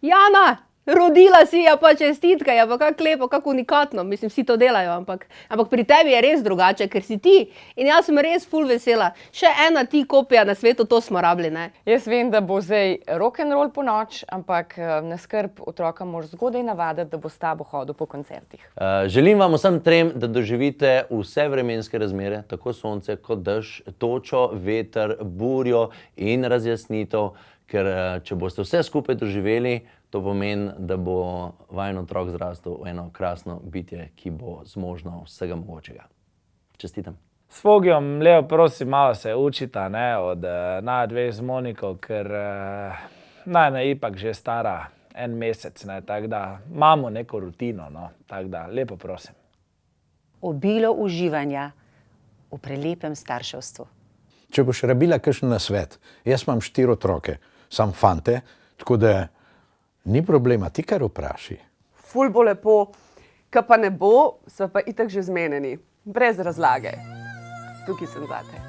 Jana, rodila si, ja pa čestitka, ja pa kako lepo, kako unikatno, mislim, vsi to delajo, ampak pri tebi je res drugače, ker si ti in jaz sem res ful vesela. Še ena ti kopija na svetu, to smo rabili, ne? Jaz vem, da bo zdaj rock'n'roll po noč, ampak ne skrb, otroka moraš zgodaj navaditi, da bo s tabo hodil po koncertih. Želim vam vsem trem, da doživite vse vremenske razmere, tako sonce kot dež, točo, veter, burjo in razjasnitev, ker če boste vse skupaj doživeli, to pomeni, da bo vajen otrok zrastel v eno krasno bitje, ki bo zmožno vsega mogočega. Čestitam. S Fogijom, Leo, prosim, malo se učita, ne, od dveh z Moniko, ker najna ipak že stara 1 mesec, ne, tako da imamo neko rutino, no, tako da lepo prosim. Obilo uživanja v prelepem starševstvu. Če boš rabila kakšen nasvet, jaz imam 4 otroke, sam fante, tako da ni problema, ti kar vpraši. Ful bo lepo, ka pa ne bo, sva pa itak že zmenjeni. Brez razlage. Tukaj sem zate.